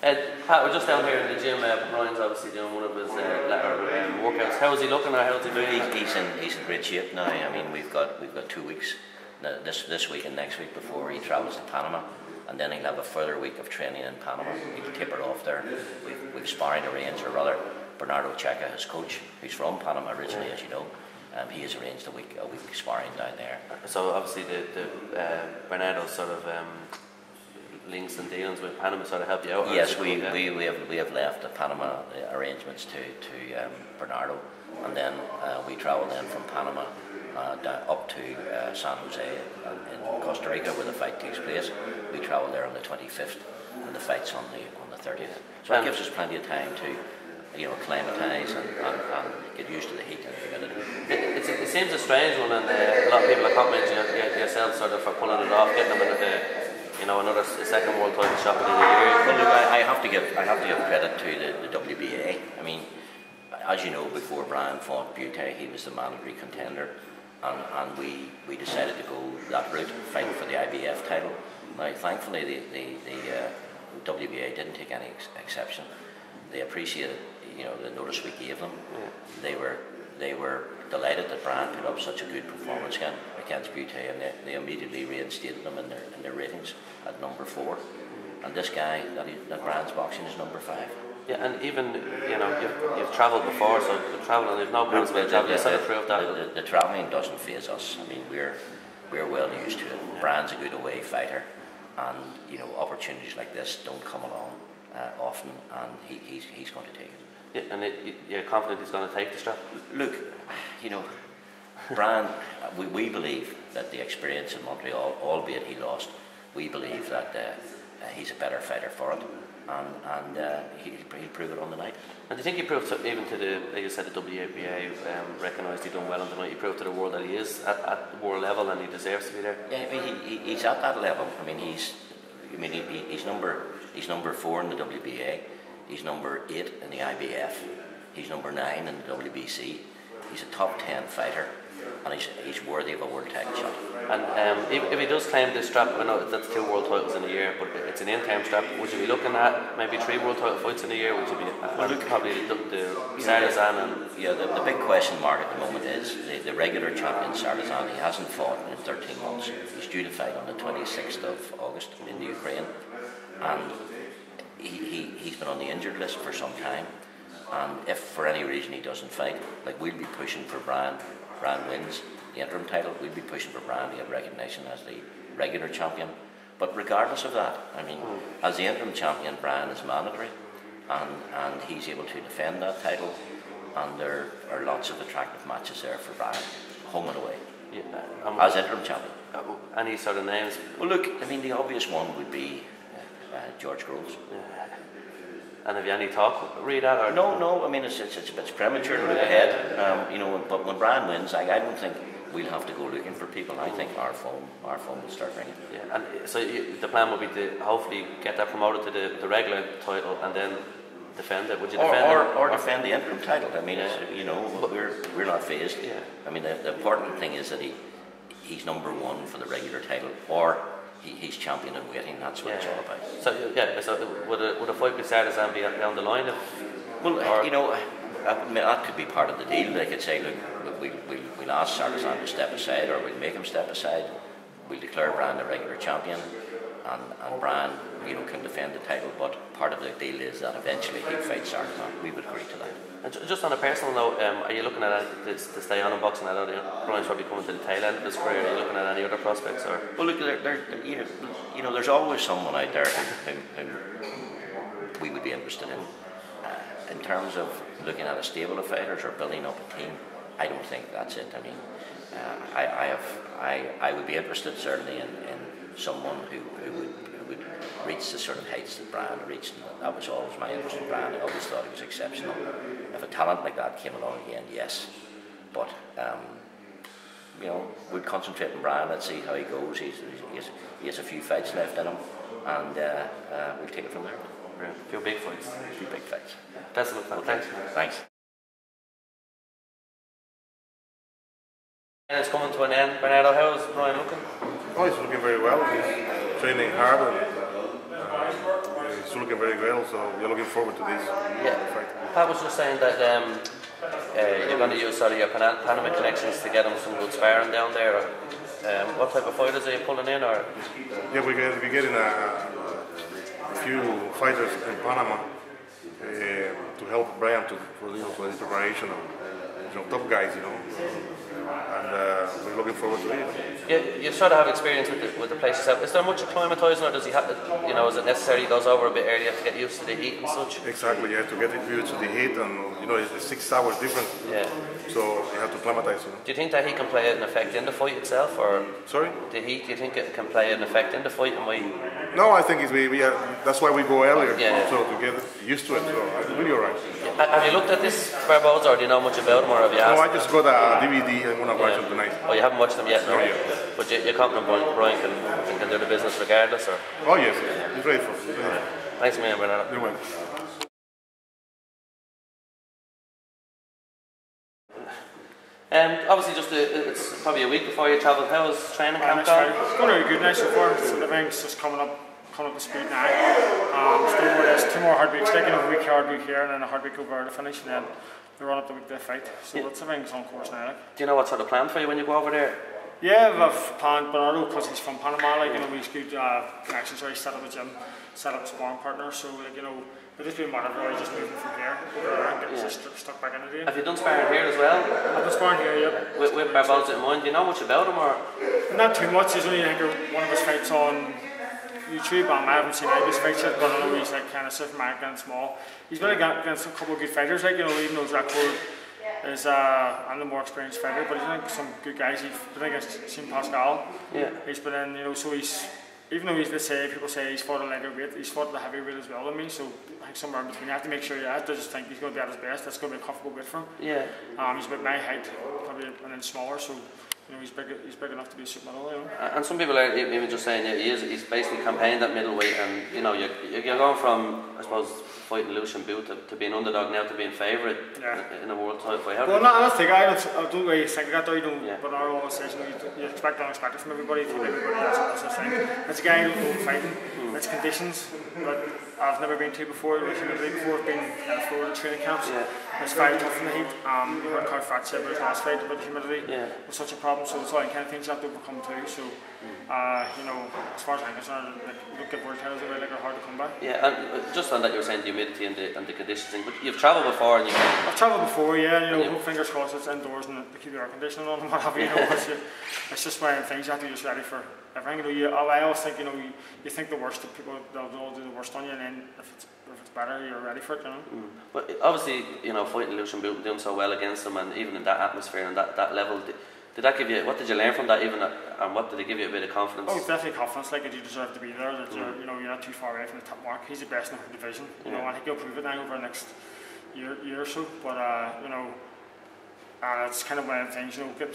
Pat, we're just down here in the gym. Brian's obviously doing one of his workouts. How is he looking, or how's he doing? He's in great shape now. I mean, we've got 2 weeks, this week and next week before he travels to Panama, and then he'll have a further week of training in Panama. He'll taper off there. We've sparring arranged, or rather, Bernardo Checa, his coach, who's from Panama originally, as you know. He has arranged a week sparring down there. So obviously the Bernardo sort of links and dealings with Panama sort of help you out. Yes, we have left the Panama arrangements to Bernardo, and then we travel then from Panama up to San Jose in Costa Rica, where the fight takes place. We travel there on the 25th, and the fight's on the 30th. So it gives us plenty of time to acclimatise and get used to the heat and humidity. It seems a strange one, and a lot of people are complimenting yourself sort of for pulling it off, getting them in another second world title shot within a year. Well, look, I have to give credit to the WBA. I mean, as you know, before Brian fought Butte, he was the mandatory contender, and we decided to go that route, fight for the IBF title. Now, thankfully, the WBA didn't take any exception. They appreciated, the notice we gave them. Yeah. They were delighted that Brian put up such a good performance against Butte, and they immediately reinstated them in their ratings at number 4. And this guy that Brian's boxing is number 5. Yeah, and even you've travelled before, so the travelling, you've no problems with travelling. Sort of proved that the travelling doesn't faze us. I mean, we're well used to it. Yeah. Brian's a good away fighter, and opportunities like this don't come along often, and he's going to take it. Yeah, and you're confident he's going to take the strap? Look, Brian, we believe that the experience in Montreal, albeit he lost, we believe that he's a better fighter for it, and he'll prove it on the night. And do you think he proved even to like you said, the WBA recognised he done well on the night? He proved to the world that he is at the world level and he deserves to be there? Yeah, I mean, he's at that level. I mean, he's number 4 in the WBA. He's number 8 in the IBF. He's number 9 in the WBC. He's a top 10 fighter, and he's worthy of a world title shot. And if he does claim this strap, I know that's 2 world titles in a year, but it's an interim strap. Would you be looking at maybe 3 world title fights in a year? Would you be probably the Sardazan and the big question mark at the moment is the regular champion Sardazan. He hasn't fought in 13 months. He's due to fight on the 26th of August in the Ukraine, and he's been on the injured list for some time. And if for any reason he doesn't fight, like we'll be pushing for Brian wins the interim title, we'll be pushing for Brian to get recognition as the regular champion. But regardless of that, I mean, as the interim champion, Brian is mandatory, and he's able to defend that title, and there are lots of attractive matches there for Brian, home and away, as interim champion. Any sort of names? Well, look, I mean, the obvious one would be George Groves. And have you any talk read that? Or? No. I mean, it's premature to look ahead. But when Brian wins, I don't think we'll have to go looking for people. I think our phone will start ringing. Yeah, and so the plan would be to hopefully get that promoted to the regular title and then defend it. Would you defend it? Or defend the interim title? I mean, we're not phased. Yeah. I mean, the important thing is that he's number 1 for the regular title, or he's champion in waiting. That's what it's all about. So would a fight with Sardazan be down the line? That could be part of the deal. They could say, look, we'll ask Sardazan to step aside, or we'll make him step aside. We'll declare Brian the regular champion, and Brian, can defend the title. But part of the deal is that eventually he'll fight Sardazan. We would agree to that. And just on a personal note, are you looking at it to stay on in boxing? I know Brian's probably coming to the tail end of his career. Are you looking at any other prospects? Or? Well, look, there's always someone out there whom we would be interested in. In terms of looking at a stable of fighters or building up a team, I don't think that's it. I mean, I would be interested certainly in someone who would reach the sort of heights that Brian reached. And that was always my interest in Brian. I always thought he was exceptional. If a talent like that came along again, yes. But we'd concentrate on Brian. Let's see how he goes. He has a few fights left in him, and we'll take it from there. A few big fights. A few big fights. Best of luck. Thanks. Thanks. And it's coming to an end. Bernardo, how's Brian looking? Oh, he's looking very well. He's training hard, and he's it's looking very well. So we're looking forward to this fight. Pat was just saying that you're going to use sort of your Panama connections to get him some good sparring down there. What type of fighters are you pulling in? Or yeah, we're getting a few fighters in Panama to help Brian for the preparation of top guys, and we're looking forward to it. You sort of have experience with the place yourself. Is there much acclimatising, or does he have to, is it necessary he goes over a bit earlier to get used to the heat and such? Exactly, you have to get used to the heat, and it's 6 hours different. Yeah. So you have to acclimatise. Do you think that heat can play an effect in the fight itself, or sorry? The heat? Do you think it can play an effect in the fight, and why? No, I think that's why we go earlier. Yeah. So to get used to it. So I think you're right. Have you looked at this Barboza, or do you know much about him, or have you asked? No, I just got a DVD. I'm gonna watch it tonight. Oh, you haven't watched them yet? No. Yeah. But you're confident Brian can do the business regardless, or? Oh yes, he's ready for it. Thanks, man, Bernardo. You're welcome. Obviously, it's probably a week before you travel. How was training camp going? It's going really good now so far. So the rank's just coming up to speed now. Still there's 2 more hard weeks, taking a week hard week here and then a hard week over to finish, and then we run up the week they fight. So that's everything's on course now. Do you know what sort of plan for you when you go over there? Yeah, I've planned Bernardo because he's from Panama. He's good connections. So he set up a gym, set up a sparring partner. So it just been matter of really just moving from here and getting stuck back into the game. Have you done sparring here as well? I've done sparring here, yeah. With Barboza in mind, do you know much about him, or? Not too much. He's only one of his fights on YouTube. I haven't seen any of his fights yet, but I know he's kind of South American and small. He's been against a couple of good fighters, even though his record is I'm the more experienced fighter, but he's been some good guys. He's been against St. Pascal. Yeah. He's been in, so he's. Even though people say he's fought a lighter weight, he's fought the heavy weight as well than me, so I think somewhere in between. You have to make sure I just think he's going to be at his best. That's going to be a comfortable weight for him. Yeah. He's about my height, probably an inch smaller, so he's big enough to be a super middle. And some people are even just saying he's basically campaigned at middleweight, and you're going from, I suppose, fighting Lucian Boot to being underdog now to being favourite in a world title fight. Well, I don't really think that though, but I always say you expect unexpected from everybody. That's a thing. It's a guy who's fighting. It's conditions that I've never been to before. I've been in Florida training camps. It's very tough in the heat. You heard Carl Frat said about his last fight about the humidity was such a problem. So it's all kind of things you have to overcome too. So as far as I'm concerned, you don't get world titles away, they're hard to come by. Yeah, and just on that, you were saying the humidity and the conditions thing, but you've travelled before, and I've travelled before, fingers crossed it's indoors and they keep the air conditioning on and what have you. It's just one of the things you have to be just ready for everything. I always think you think the worst of people, they'll do the worst on you, and then if it's better, you're ready for it. But obviously, fighting Lucian Boot and doing so well against them, and even in that atmosphere and that level. Did that give you? What did you learn from that? And what did it give you a bit of confidence? Oh, definitely confidence. That you deserve to be there. That you're not too far away from the top mark. He's the best in the division. I think he'll prove it now over the next year or so. But it's kind of one of the things. Get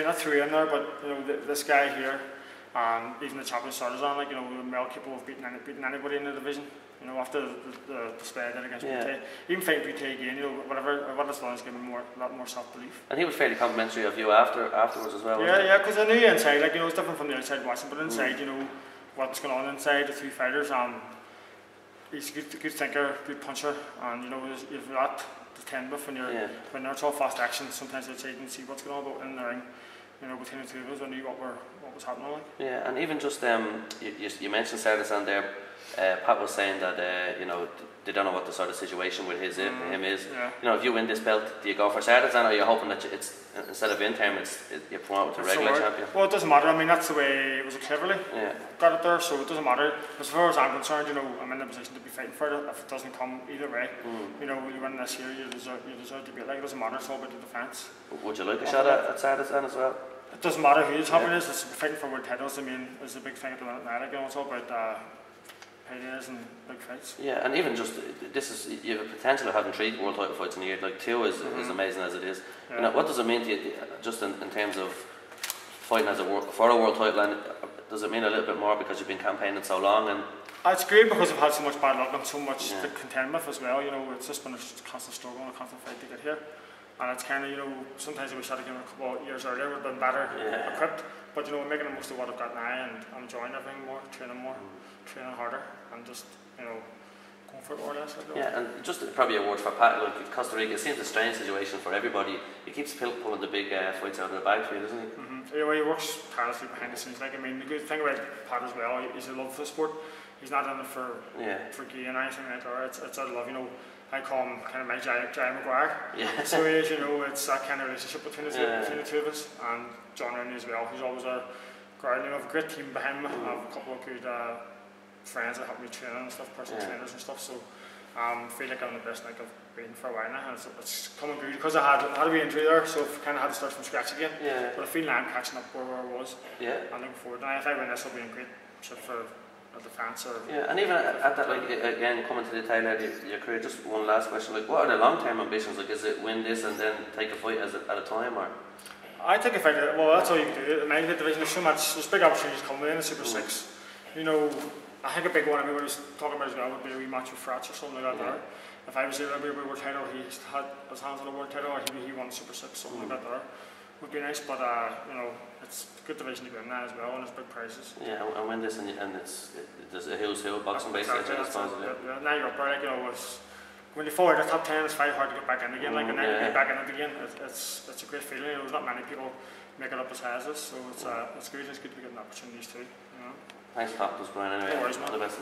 not through in there, but this guy here, even the champion Sartazan, we're well capable of beating anybody in the division. After the display I did against BT, even fighting BT again, what it's done is given a lot more self-belief. And he was fairly complimentary of you afterwards as well. Yeah, because I knew you inside, it's different from the outside watching, but inside, what's going on inside the 2 fighters. He's a good thinker, good puncher, and you've got the 10 with when it's all fast action. Sometimes outside you can see what's going on, but in the ring, between the 2 of us, I knew what was happening. Yeah, and even just you mentioned Sartazan there. Pat was saying that they don't know what the sort of situation with him is. Yeah. If you win this belt, do you go for Sartazan, or are you hoping that it's instead of interim, you're promoted to regular champion? Well, it doesn't matter. That's the way it was at Cleverly. Got it there, so it doesn't matter. As far as I'm concerned, I'm in the position to be fighting for it. If it doesn't come either way, you win this year, you deserve to be it doesn't matter. It's all about the defence. Would you like a shot at Sartazan as well? It doesn't matter who the champion is. It's fighting for world titles. It's a big thing at the minute now. It's all about paydays and big fights. Yeah, and even just you have a potential of having 3 world title fights in a year. 2 is amazing as it is. Yeah. What does it mean to you, just in terms of fighting for a world title? And does it mean a little bit more because you've been campaigning so long? And it's great because I've had so much bad luck and so much to contend with as well. It's just been a constant struggle and a constant fight to get here. And it's kind of, sometimes I wish I'd have given a couple of years earlier, would have been better equipped. But I'm making the most of what I've got now, and I'm enjoying everything more, training harder, and just going for it more or less. Yeah, and just probably a word for Pat. Like Costa Rica, it seems a strange situation for everybody. He keeps pulling the big fights out of the bag for you, doesn't he? Yeah, well, he works tirelessly behind the scenes. Like, I mean, the good thing about Pat as well, he's a love for the sport. He's not in it for gain or anything like that. It's out of love, you know. I call him kind of my Jai Maguire. Yeah. So he is, you know, it's that kind of relationship between the two of us. And John Rooney as well, who's always our guard. You know, I have a great team behind me. I have a couple of good friends that help me training and stuff, personal trainers and stuff. So I feel like I'm the best I've been for a while now. And it's coming good because I had a wee injury there, so I've kind of had to start from scratch again. Yeah. But I feel like I'm catching up where I was. Yeah. I'm looking forward. And if I win this, I'll be in great shape for a defence. And even at that, like again, coming to the tail end of your career, just one last question: like, what are the long-term ambitions? Like, is it win this and then take a fight at a time, or? I think if I did, well, that's all you can do. In my division, there's big opportunities coming in the Super 6. You know, I think a big one everybody was talking about as well would be a rematch with Frats or something like that there. If I was able to be a world title, he had his hands on a world title, or he won the Super 6, something like that there. Would be nice, but you know, it's a good division to be in now as well, and it's big prizes. Yeah, and win this, and there's a who's who boxing basically. Yeah, now you're up there, like, you know, when you fall out of the top 10, it's very hard to get back in again. Like, and now you get back in it again, it's a great feeling. You know, there's not many people make it up as high as this, so it's good. It's good to be getting opportunities too. You know. Thanks for talking to us, Brian. Anyway, no worries, man. All the best.